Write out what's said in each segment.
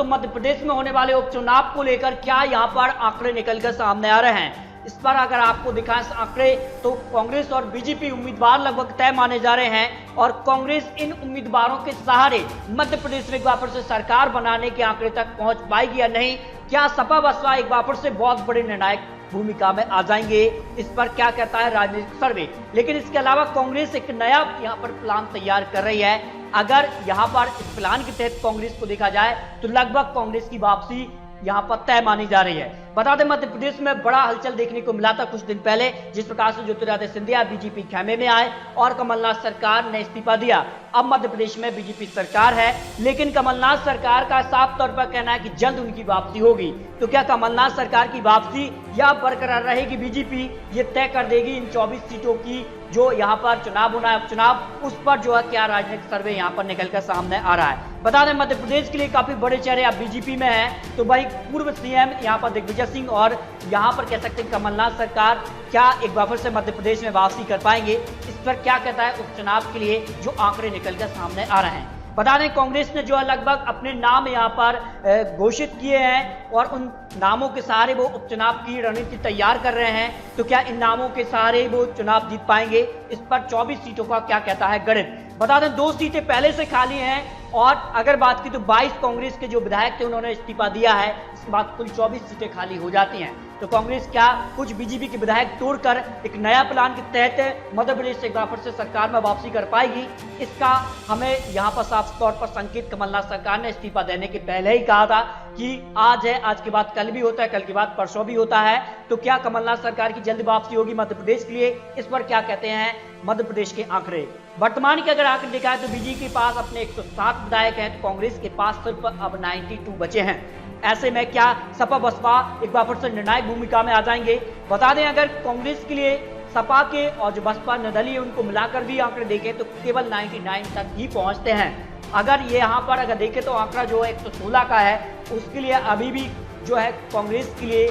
दोस्तों, मध्य प्रदेश में होने वाले उपचुनाव को लेकर क्या यहां पर आंकड़े निकलकर सामने आ रहे हैं, इस पर अगर आपको दिखाएं आंकड़े तो कांग्रेस और बीजेपी उम्मीदवार लगभग तय माने जा रहे हैं और कांग्रेस इन उम्मीदवारों के सहारे मध्य प्रदेश में एक बार फिर से सरकार बनाने के आंकड़े तक पहुंच पाएगी या नहीं। क्या सपा बसपा एक बार फिर से बहुत बड़े निर्णायक भूमिका में आ जाएंगे, इस पर क्या कहता है राजनीतिक सर्वे। लेकिन इसके अलावा कांग्रेस एक नया यहाँ पर प्लान तैयार कर रही है। अगर यहाँ पर इस प्लान के तहत कांग्रेस को देखा जाए तो लगभग कांग्रेस की वापसी यहाँ पर तय मानी जा रही है। बता दें, मध्य प्रदेश में बड़ा हलचल देखने को मिला था कुछ दिन पहले, जिस प्रकार से ज्योतिरादित्य सिंधिया बीजेपी खेमे में आए और कमलनाथ सरकार ने इस्तीफा दिया। अब मध्य प्रदेश में बीजेपी सरकार है, लेकिन कमलनाथ सरकार का साफ तौर पर कहना है कि जल्द उनकी वापसी होगी। तो क्या कमलनाथ सरकार की वापसी या बरकरार रहेगी बीजेपी, ये तय कर देगी इन 24 सीटों की जो यहाँ पर चुनाव होना है, उपचुनाव, उस पर जो है क्या राजनीतिक सर्वे यहाँ पर निकलकर सामने आ रहा है। बता दें, मध्य प्रदेश के लिए काफी बड़े चेहरे अब बीजेपी में हैं, तो भाई पूर्व सीएम यहाँ पर दिग्विजय सिंह और यहाँ पर कह सकते हैं कमलनाथ सरकार क्या एक बार फिर से मध्य प्रदेश में वापसी कर पाएंगे, इस पर क्या कहता है उपचुनाव के लिए जो आंकड़े निकलकर सामने आ रहे हैं। बता दें, कांग्रेस ने जो है लगभग अपने नाम यहाँ पर घोषित किए हैं और उन नामों के सहारे वो उपचुनाव की रणनीति तैयार कर रहे हैं। तो क्या इन नामों के सहारे वो चुनाव जीत पाएंगे, इस पर 24 सीटों का क्या कहता है गणित। बता दें, 2 सीटें पहले से खाली हैं और अगर बात की तो 22 कांग्रेस के जो विधायक थे उन्होंने इस्तीफा दिया है, इसके बाद कुल 24 सीटें खाली हो जाती हैं। तो कांग्रेस क्या कुछ बीजेपी के विधायक तोड़कर एक नया प्लान के तहत मध्य प्रदेश से एक बार फिर से सरकार में वापसी कर पाएगी, इसका हमें यहाँ पर साफ तौर पर संकेत कमलनाथ सरकार ने इस्तीफा देने के पहले ही कहा था कि आज है, आज के बाद कल भी होता है, कल के बाद परसों भी होता है। तो क्या कमलनाथ सरकार की जल्द वापसी होगी मध्य प्रदेश के लिए, इस पर क्या कहते हैं मध्य प्रदेश के आंकड़े। वर्तमान के अगर आंकड़े देखा है तो बीजेपी के पास अपने 107 विधायक हैं, तो कांग्रेस के पास सिर्फ अब 92 बचे हैं। ऐसे में क्या सपा बसपा एक बार फिर से निर्णायक भूमिका में आ जाएंगे। बता दें, अगर कांग्रेस के लिए सपा के और जो बसपा निर्दलीय उनको मिलाकर भी आंकड़े देखें तो केवल 99 तक ही पहुंचते हैं। अगर ये यहाँ पर अगर देखें तो आंकड़ा जो है 116 का है, उसके लिए अभी भी जो है कांग्रेस के लिए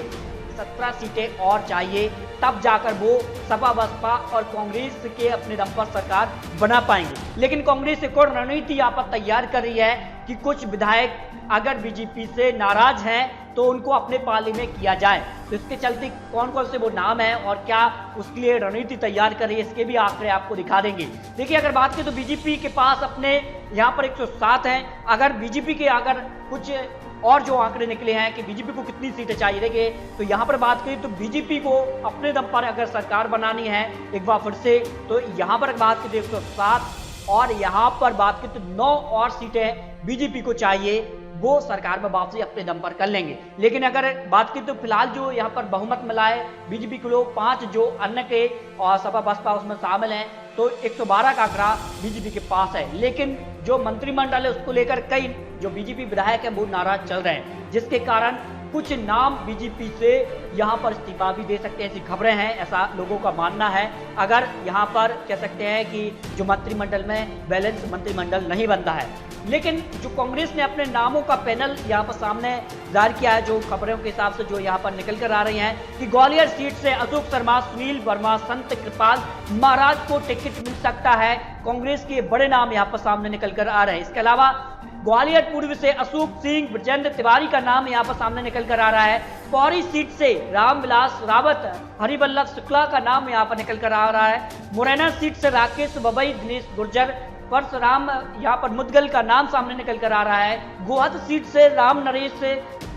17 सीटें और चाहिए, तब जाकर वो सपा बसपा और कांग्रेस के अपने दम पर सरकार बना पाएंगे। लेकिन कांग्रेस एक और रणनीति यहाँ पर तैयार कर रही है कि कुछ विधायक अगर बीजेपी से नाराज हैं तो उनको अपने पाले में किया जाए। तो इसके चलते कौन कौन से वो नाम है और क्या उसके लिए रणनीति तैयार कर रही है, इसके भी आंकड़े आपको दिखा देंगे। देखिए, अगर बात करें तो बीजेपी के पास अपने यहाँ पर 107 हैं। अगर बीजेपी के अगर कुछ और जो आंकड़े निकले हैं कि बीजेपी को कितनी सीटें चाहिए, देखिए तो यहाँ पर बात करें तो बीजेपी को अपने दम पर अगर सरकार बनानी है एक बार फिर से, तो यहाँ पर बात करें 107 और यहाँ पर बात करें तो 9 और सीटें बीजेपी को चाहिए, वो सरकार में वापसी अपने दम पर कर लेंगे। लेकिन अगर बात की तो फिलहाल जो यहाँ पर बहुमत मिला है बीजेपी को लोग 5 जो अन्य के और सपा बसपा उसमें शामिल हैं, तो 112 का आंकड़ा बीजेपी के पास है। लेकिन जो मंत्रिमंडल है उसको लेकर कई जो बीजेपी विधायक हैं वो नाराज चल रहे हैं, जिसके कारण कुछ नाम बीजेपी से यहाँ पर इस्तीफा भी दे सकते हैं, ऐसी खबरें हैं, ऐसा लोगों का मानना है। अगर यहाँ पर कह सकते हैं कि जो मंत्रिमंडल में बैलेंस मंत्रिमंडल नहीं बनता है। लेकिन जो कांग्रेस ने अपने नामों का पैनल यहाँ पर सामने जारी किया है, जो खबरों के हिसाब से जो यहाँ पर निकल कर आ रही हैं कि ग्वालियर सीट से अशोक शर्मा, सुनील वर्मा, संत कृपाल महाराज को टिकट मिल सकता है। कांग्रेस के बड़े नाम यहाँ पर सामने निकल कर आ रहे हैं। इसके अलावा ग्वालियर पूर्व से अशोक सिंह, ब्रजेंद्र तिवारी का नाम यहाँ पर सामने निकल कर आ रहा है। पौड़ी सीट से रामविलास रावत, हरिवल्लभ शुक्ला का नाम यहाँ पर निकल कर आ रहा है। मुरैना सीट से राकेश बबई, दिनेश गुर्जर, परशुराम यहाँ पर मुदगल का नाम सामने निकल कर आ रहा है। गोहद सीट से राम नरेश,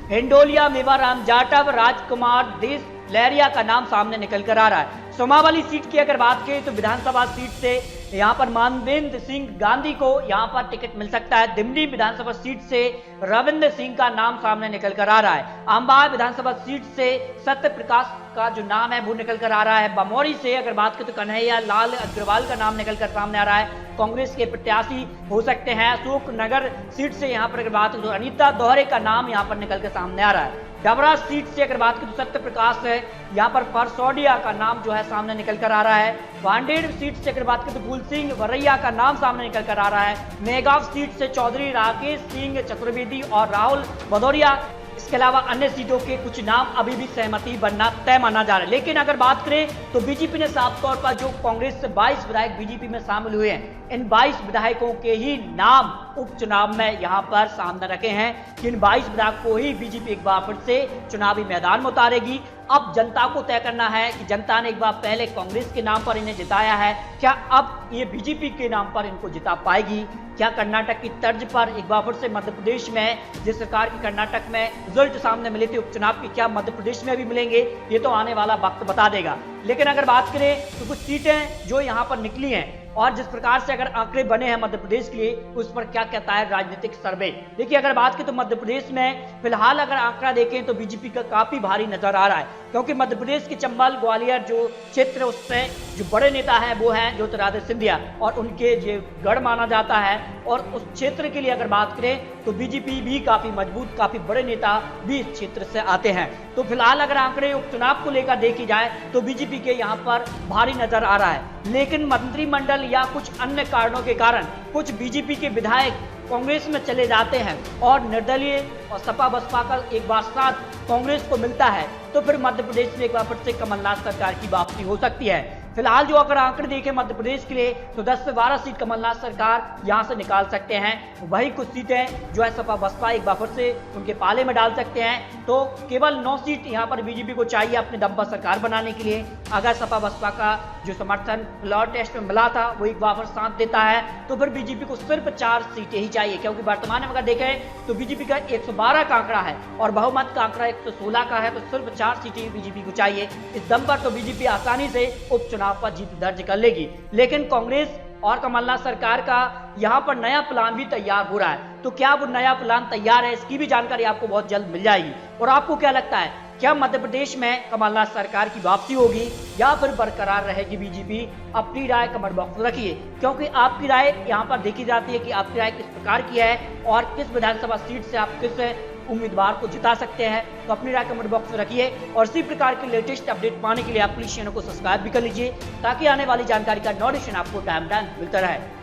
हिंडोलिया मेवाराम जाटव, राजकुमार देश लहरिया का नाम सामने निकल कर आ रहा है। सोमावली सीट की अगर बात करें तो विधानसभा सीट से यहाँ पर मानवेंद्र सिंह गांधी को यहाँ पर टिकट मिल सकता है। दिमनी विधानसभा सीट से रविंद्र सिंह का नाम सामने निकल कर आ रहा है। अंबाला विधानसभा सीट से सत्य प्रकाश का जो नाम है वो निकल कर आ रहा है। बमौरी से अगर बात करें तो कन्हैया लाल अग्रवाल का नाम निकल कर सामने आ रहा है, कांग्रेस के प्रत्याशी हो सकते हैं। अशोक नगर सीट से यहाँ पर अगर बात करें तो अनीता दोहरे का नाम यहाँ पर निकल कर सामने आ रहा है। डबरा सीट से अगर बात करें तो सत्य प्रकाश है, यहाँ पर परसौडिया का नाम जो है सामने निकल कर आ रहा है। वांडेर सीट से अगर बात करें तो फूल सिंह वरैया का नाम सामने निकल कर आ रहा है। मेगांव सीट से चौधरी राकेश सिंह चतुर्वेदी और राहुल भदौरिया। इसके अलावा अन्य सीटों के कुछ नाम अभी भी सहमति बनना तय माना जा रहा है। लेकिन अगर बात करें तो बीजेपी ने साफ तौर पर जो कांग्रेस से 22 विधायक बीजेपी में शामिल हुए हैं, इन 22 विधायकों के ही नाम उपचुनाव में यहाँ पर सामने रखे हैं कि इन 22 विधायक को ही बीजेपी एक बार फिर से चुनावी मैदान में उतारेगी। अब जनता को तय करना है कि जनता ने एक बार पहले कांग्रेस के नाम पर इन्हें जिताया है, क्या अब ये बीजेपी के नाम पर इनको जिता पाएगी? क्या कर्नाटक की तर्ज पर एक बार फिर से मध्य प्रदेश में जिस सरकार की कर्नाटक में रिजल्ट सामने मिले थे उपचुनाव की, क्या मध्य प्रदेश में भी मिलेंगे? ये तो आने वाला वक्त बता देगा। लेकिन अगर बात करें तो कुछ सीटें जो यहाँ पर निकली हैं और जिस प्रकार से अगर आंकड़े बने हैं मध्य प्रदेश के लिए, उस पर क्या कहता है राजनीतिक सर्वे। देखिए, अगर बात करें तो मध्य प्रदेश में फिलहाल अगर आंकड़ा देखें तो बीजेपी का काफी भारी नजर आ रहा है, क्योंकि मध्य प्रदेश के चंबल ग्वालियर जो क्षेत्र, उससे जो बड़े नेता हैं वो हैं ज्योतिरादित्य सिंधिया, और उनके जो गढ़ माना जाता है। और उस क्षेत्र के लिए अगर बात करें तो बीजेपी भी काफी मजबूत, काफी बड़े नेता भी इस क्षेत्र से आते हैं। तो फिलहाल अगर आंकड़े उपचुनाव को लेकर देखी जाए तो बीजेपी के यहाँ पर भारी नजर आ रहा है। लेकिन मंत्रिमंडल या कुछ अन्य कारणों के कारण कुछ बीजेपी के विधायक कांग्रेस में चले जाते हैं और निर्दलीय और सपा बसपा का एक बार साथ कांग्रेस को मिलता है, तो फिर मध्य प्रदेश में एक बार फिर से कमलनाथ सरकार की वापसी हो सकती है। फिलहाल जो अगर आंकड़े देखें मध्य प्रदेश के लिए तो 10 से 12 सीट कमलनाथ सरकार यहां से निकाल सकते हैं। वही कुछ सीटें जो है सपा बसपा एक बार फिर से उनके पाले में डाल सकते हैं। तो केवल 9 सीट यहां पर बीजेपी को चाहिए अपने दम पर सरकार बनाने के लिए। अगर सपा बसपा का जो समर्थन फ्लोर टेस्ट में मिला था वो एक बार फिर साथ देता है तो फिर बीजेपी को सिर्फ 4 सीटें ही चाहिए, क्योंकि वर्तमान में अगर देखें तो बीजेपी का 112 का आंकड़ा है और बहुमत का आंकड़ा 116 का है, तो सिर्फ 4 सीटें बीजेपी को चाहिए। इस दम पर तो बीजेपी आसानी से उपचुनाव पर जीत दर्ज कर लेगी। लेकिन कांग्रेस और कमलनाथ सरकार का यहां पर नया प्लान भी तैयार हो रहा है, तो क्या वो नया प्लान तैयार है, इसकी भी जानकारी आपको बहुत जल्द मिल जाएगी। और आपको क्या लगता है, क्या मध्य प्रदेश में कमलनाथ सरकार की वापसी होगी या फिर बरकरार रहेगी बीजेपी? अपनी राय कमेंट बॉक्स में रखिए, क्योंकि आपकी राय यहाँ पर देखी जाती है कि आपकी राय किस प्रकार की है और किस विधानसभा सीट से आप किस उम्मीदवार को जिता सकते हैं। तो अपनी राय कमेंट बॉक्स में रखिए और इसी प्रकार के लेटेस्ट अपडेट पाने के लिए आप प्लीज चैनल को सब्सक्राइब भी कर लीजिए, ताकि आने वाली जानकारी का नोटिफिकेशन आपको टाइम मिलता रहे।